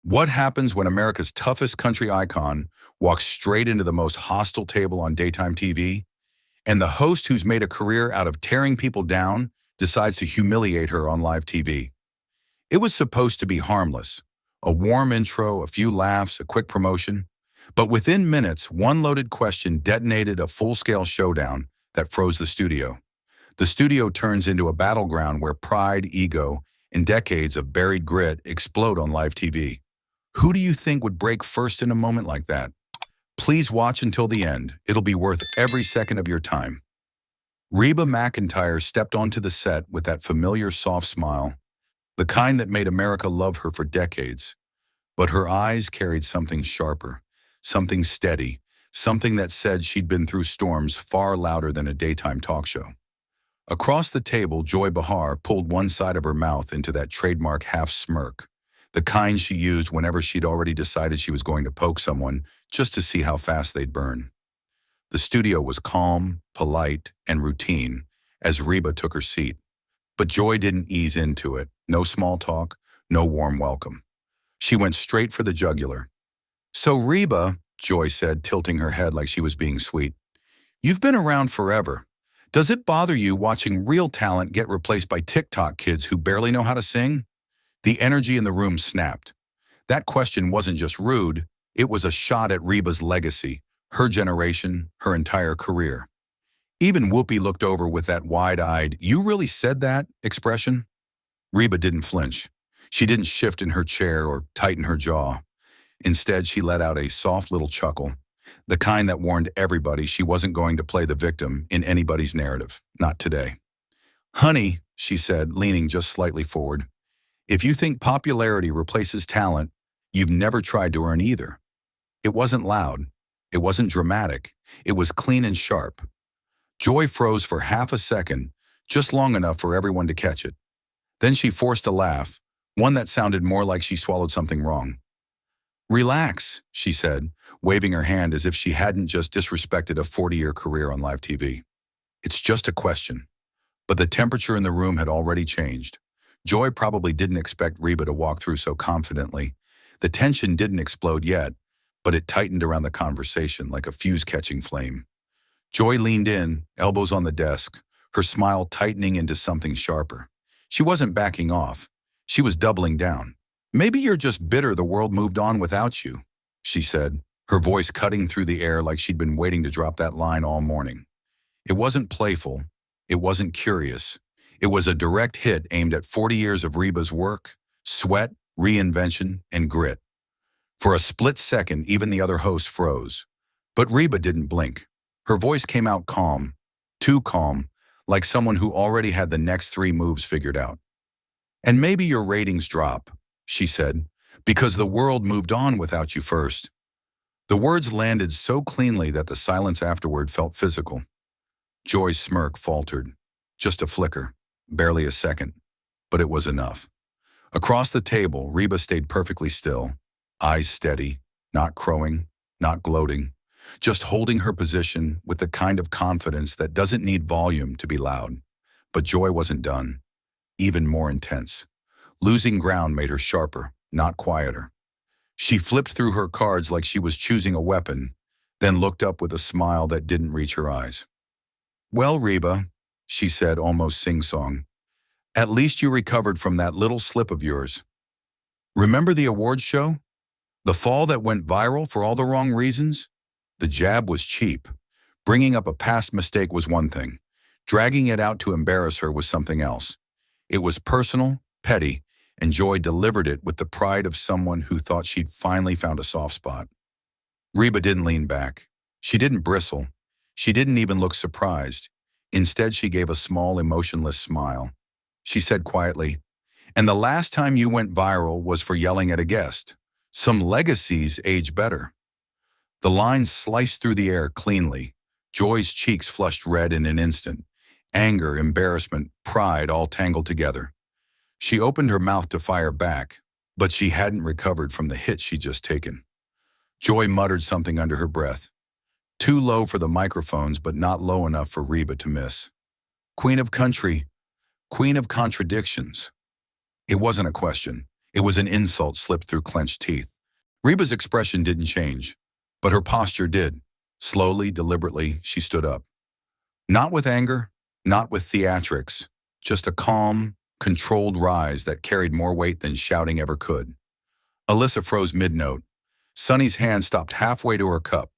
What happens when America's toughest country icon walks straight into the most hostile table on daytime TV, and the host who's made a career out of tearing people down decides to humiliate her on live TV? It was supposed to be harmless, a warm intro, a few laughs, a quick promotion. But within minutes, one loaded question detonated a full-scale showdown that froze the studio. The studio turns into a battleground where pride, ego, and decades of buried grit explode on live TV. Who do you think would break first in a moment like that? Please watch until the end. It'll be worth every second of your time. Reba McEntire stepped onto the set with that familiar soft smile, the kind that made America love her for decades. But her eyes carried something sharper, something steady, something that said she'd been through storms far louder than a daytime talk show. Across the table, Joy Behar pulled one side of her mouth into that trademark half smirk, the kind she used whenever she'd already decided she was going to poke someone just to see how fast they'd burn. The studio was calm, polite, and routine as Reba took her seat. But Joy didn't ease into it. No small talk, no warm welcome. She went straight for the jugular. "So Reba," Joy said, tilting her head like she was being sweet, "you've been around forever. Does it bother you watching real talent get replaced by TikTok kids who barely know how to sing?" The energy in the room snapped. That question wasn't just rude, it was a shot at Reba's legacy, her generation, her entire career. Even Whoopi looked over with that wide-eyed, "You really said that?" expression. Reba didn't flinch. She didn't shift in her chair or tighten her jaw. Instead, she let out a soft little chuckle, the kind that warned everybody she wasn't going to play the victim in anybody's narrative, not today. "Honey," she said, leaning just slightly forward, "if you think popularity replaces talent, you've never tried to earn either." It wasn't loud. It wasn't dramatic. It was clean and sharp. Joy froze for half a second, just long enough for everyone to catch it. Then she forced a laugh, one that sounded more like she swallowed something wrong. "Relax," she said, waving her hand as if she hadn't just disrespected a 40-year career on live TV. "It's just a question." But the temperature in the room had already changed. Joy probably didn't expect Reba to walk through so confidently. The tension didn't explode yet, but it tightened around the conversation like a fuse-catching flame. Joy leaned in, elbows on the desk, her smile tightening into something sharper. She wasn't backing off. She was doubling down. "Maybe you're just bitter the world moved on without you," she said, her voice cutting through the air like she'd been waiting to drop that line all morning. It wasn't playful. It wasn't curious. It was a direct hit aimed at 40 years of Reba's work, sweat, reinvention, and grit. For a split second, even the other host froze. But Reba didn't blink. Her voice came out calm, too calm, like someone who already had the next 3 moves figured out. "And maybe your ratings drop," she said, "because the world moved on without you first." The words landed so cleanly that the silence afterward felt physical. Joy's smirk faltered. Just a flicker, barely a second, but it was enough. Across the table, Reba stayed perfectly still, eyes steady, not crowing, not gloating, just holding her position with the kind of confidence that doesn't need volume to be loud. But Joy wasn't done. Even more intense. Losing ground made her sharper, not quieter. She flipped through her cards like she was choosing a weapon, then looked up with a smile that didn't reach her eyes. "Well, Reba," she said, almost sing-song, "at least you recovered from that little slip of yours. Remember the awards show? The fall that went viral for all the wrong reasons? The jab was cheap. Bringing up a past mistake was one thing. Dragging it out to embarrass her was something else. It was personal, petty, and Joy delivered it with the pride of someone who thought she'd finally found a soft spot." Reba didn't lean back. She didn't bristle. She didn't even look surprised. Instead, she gave a small, emotionless smile. She said quietly, "And the last time you went viral was for yelling at a guest. Some legacies age better." The lines sliced through the air cleanly. Joy's cheeks flushed red in an instant. Anger, embarrassment, pride all tangled together. She opened her mouth to fire back, but she hadn't recovered from the hit she'd just taken. Joy muttered something under her breath. Too low for the microphones, but not low enough for Reba to miss. "Queen of country, queen of contradictions." It wasn't a question. It was an insult slipped through clenched teeth. Reba's expression didn't change, but her posture did. Slowly, deliberately, she stood up. Not with anger, not with theatrics, just a calm, controlled rise that carried more weight than shouting ever could. Alyssa froze mid-note. Sunny's hand stopped halfway to her cup.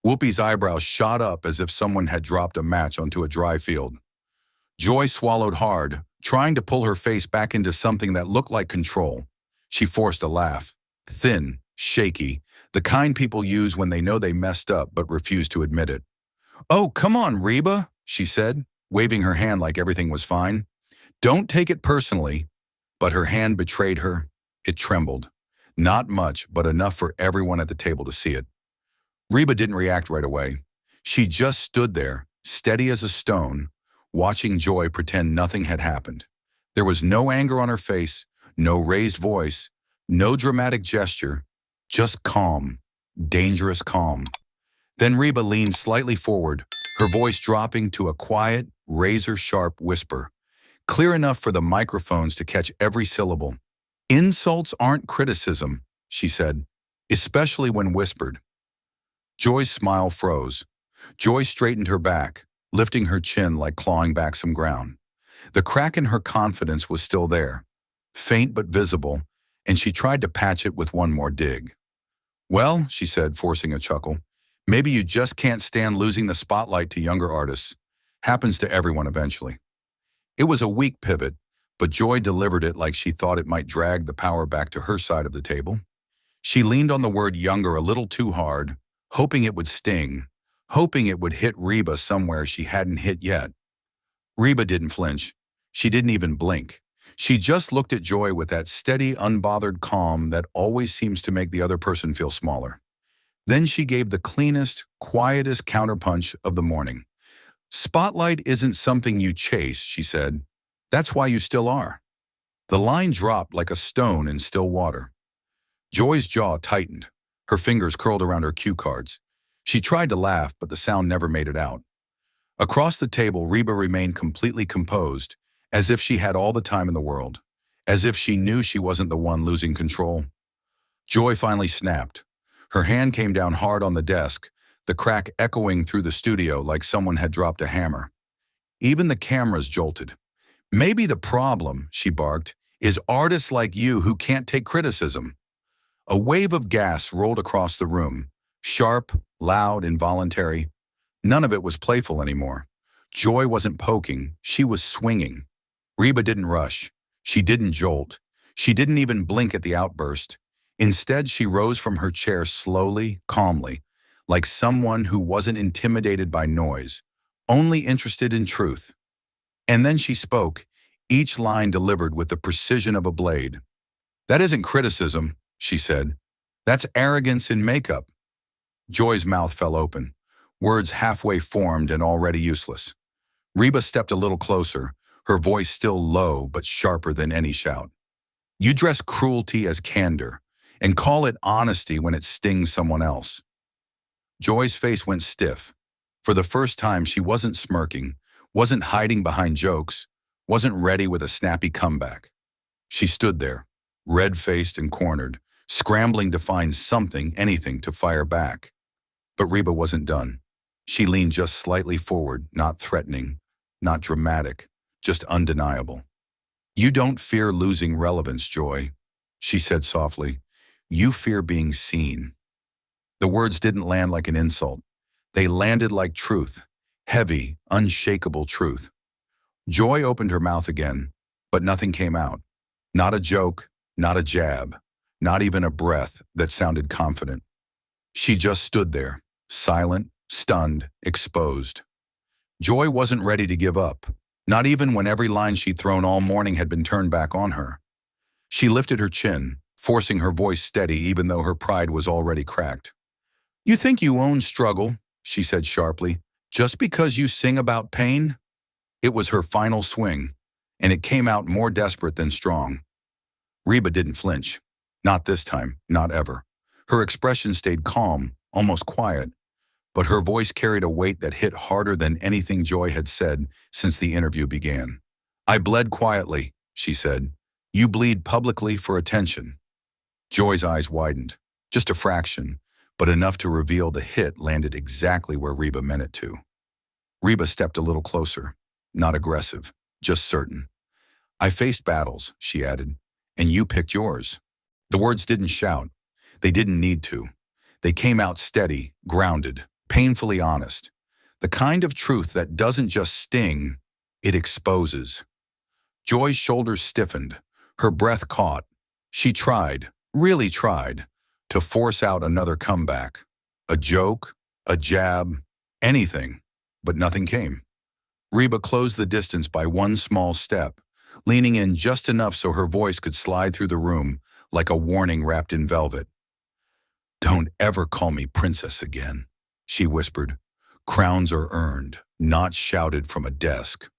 Whoopi's eyebrows shot up as if someone had dropped a match onto a dry field. Joy swallowed hard, trying to pull her face back into something that looked like control. She forced a laugh. Thin, shaky, the kind people use when they know they messed up but refuse to admit it. "Oh, come on, Reba," she said, waving her hand like everything was fine. "Don't take it personally." But her hand betrayed her. It trembled. Not much, but enough for everyone at the table to see it. Reba didn't react right away. She just stood there, steady as a stone, watching Joy pretend nothing had happened. There was no anger on her face, no raised voice, no dramatic gesture, just calm, dangerous calm. Then Reba leaned slightly forward, her voice dropping to a quiet, razor-sharp whisper, clear enough for the microphones to catch every syllable. "Insults aren't criticism," she said, "especially when whispered." Joy's smile froze. Joy straightened her back, lifting her chin like clawing back some ground. The crack in her confidence was still there, faint but visible, and she tried to patch it with one more dig. "Well," she said, forcing a chuckle, "maybe you just can't stand losing the spotlight to younger artists. Happens to everyone eventually." It was a weak pivot, but Joy delivered it like she thought it might drag the power back to her side of the table. She leaned on the word younger a little too hard, hoping it would sting, hoping it would hit Reba somewhere she hadn't hit yet. Reba didn't flinch. She didn't even blink. She just looked at Joy with that steady, unbothered calm that always seems to make the other person feel smaller. Then she gave the cleanest, quietest counterpunch of the morning. "Spotlight isn't something you chase," she said. "That's why you still are." The line dropped like a stone in still water. Joy's jaw tightened. Her fingers curled around her cue cards. She tried to laugh, but the sound never made it out. Across the table, Reba remained completely composed, as if she had all the time in the world, as if she knew she wasn't the one losing control. Joy finally snapped. Her hand came down hard on the desk, the crack echoing through the studio like someone had dropped a hammer. Even the cameras jolted. "Maybe the problem," she barked, "is artists like you who can't take criticism." A wave of gas rolled across the room, sharp, loud, involuntary. None of it was playful anymore. Joy wasn't poking, she was swinging. Reba didn't rush. She didn't jolt. She didn't even blink at the outburst. Instead, she rose from her chair slowly, calmly, like someone who wasn't intimidated by noise, only interested in truth. And then she spoke, each line delivered with the precision of a blade. "That isn't criticism," she said. "That's arrogance in makeup." Joy's mouth fell open, words halfway formed and already useless. Reba stepped a little closer, her voice still low but sharper than any shout. "You dress cruelty as candor, and call it honesty when it stings someone else." Joy's face went stiff. For the first time, she wasn't smirking, wasn't hiding behind jokes, wasn't ready with a snappy comeback. She stood there, red-faced and cornered, scrambling to find something, anything, to fire back. But Reba wasn't done. She leaned just slightly forward, not threatening, not dramatic, just undeniable. "You don't fear losing relevance, Joy," she said softly. "You fear being seen." The words didn't land like an insult. They landed like truth, heavy, unshakable truth. Joy opened her mouth again, but nothing came out. Not a joke, not a jab, not even a breath that sounded confident. She just stood there, silent, stunned, exposed. Joy wasn't ready to give up, not even when every line she'd thrown all morning had been turned back on her. She lifted her chin, forcing her voice steady even though her pride was already cracked. "You think you own struggle," she said sharply, "just because you sing about pain?" It was her final swing, and it came out more desperate than strong. Reba didn't flinch. Not this time, not ever. Her expression stayed calm, almost quiet, but her voice carried a weight that hit harder than anything Joy had said since the interview began. "I bled quietly," she said, You bleed publicly for attention. Joy's eyes widened, just a fraction, but enough to reveal the hit landed exactly where Reba meant it to. Reba stepped a little closer, not aggressive, just certain. I faced battles, she added, and you picked yours. The words didn't shout. They didn't need to. They came out steady, grounded, painfully honest. The kind of truth that doesn't just sting, it exposes. Joy's shoulders stiffened. Her breath caught. She tried, really tried, to force out another comeback. A joke, a jab, anything, but nothing came. Reba closed the distance by one small step, leaning in just enough so her voice could slide through the room like a warning wrapped in velvet. "Don't ever call me princess again," she whispered. "Crowns are earned, not shouted from a desk."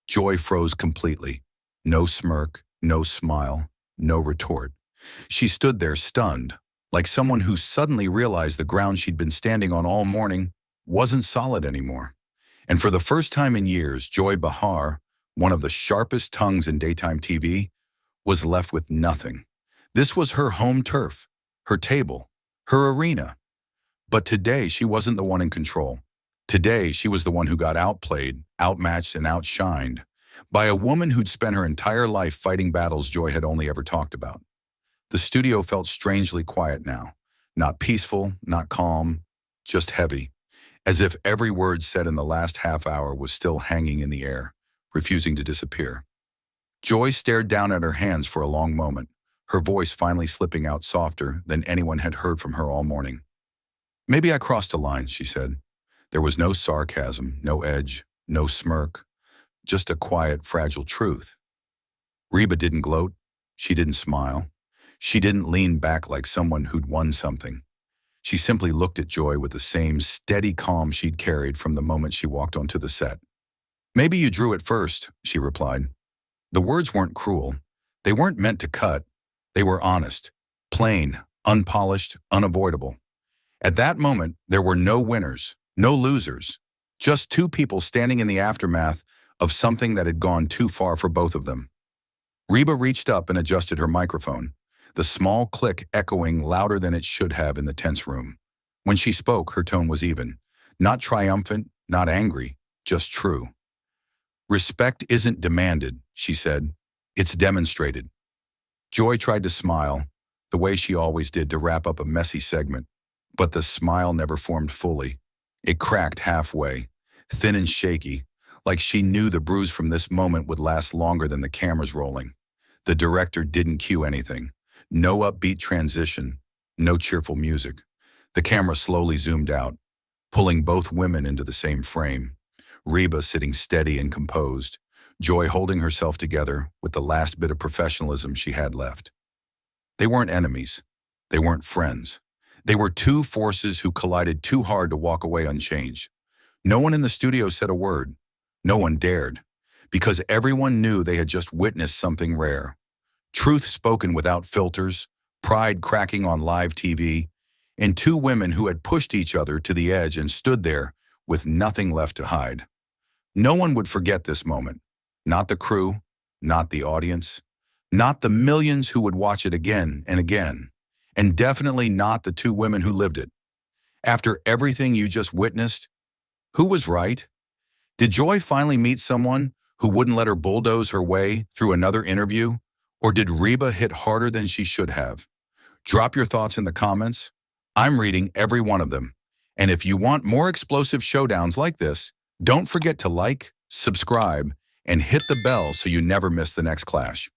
Joy froze completely. No smirk, no smile, no retort. She stood there stunned, like someone who suddenly realized the ground she'd been standing on all morning wasn't solid anymore. And for the first time in years, Joy Behar, one of the sharpest tongues in daytime TV, was left with nothing. This was her home turf, her table, her arena. But today, she wasn't the one in control. Today, she was the one who got outplayed, outmatched, and outshined by a woman who'd spent her entire life fighting battles Joy had only ever talked about. The studio felt strangely quiet now, not peaceful, not calm, just heavy, as if every word said in the last half hour was still hanging in the air, refusing to disappear. Joy stared down at her hands for a long moment, her voice finally slipping out softer than anyone had heard from her all morning. "Maybe I crossed a line," she said. There was no sarcasm, no edge, no smirk, just a quiet, fragile truth. Reba didn't gloat. She didn't smile. She didn't lean back like someone who'd won something. She simply looked at Joy with the same steady calm she'd carried from the moment she walked onto the set. "Maybe you drew it first," she replied. The words weren't cruel. They weren't meant to cut. They were honest, plain, unpolished, unavoidable. At that moment, there were no winners, no losers, just two people standing in the aftermath of something that had gone too far for both of them. Reba reached up and adjusted her microphone, the small click echoing louder than it should have in the tense room. When she spoke, her tone was even, not triumphant, not angry, just true. "Respect isn't demanded," she said. "It's demonstrated." Joy tried to smile, the way she always did to wrap up a messy segment, but the smile never formed fully. It cracked halfway, thin and shaky, like she knew the bruise from this moment would last longer than the cameras rolling. The director didn't cue anything. No upbeat transition, no cheerful music. The camera slowly zoomed out, pulling both women into the same frame. Reba sitting steady and composed, Joy holding herself together with the last bit of professionalism she had left. They weren't enemies. They weren't friends. They were two forces who collided too hard to walk away unchanged. No one in the studio said a word. No one dared, because everyone knew they had just witnessed something rare. Truth spoken without filters, pride cracking on live TV, and two women who had pushed each other to the edge and stood there with nothing left to hide. No one would forget this moment. Not the crew, not the audience, not the millions who would watch it again and again, and definitely not the two women who lived it. After everything you just witnessed, who was right? Did Joy finally meet someone who wouldn't let her bulldoze her way through another interview? Or did Reba hit harder than she should have? Drop your thoughts in the comments. I'm reading every one of them. And if you want more explosive showdowns like this, don't forget to like, subscribe, and hit the bell so you never miss the next clash.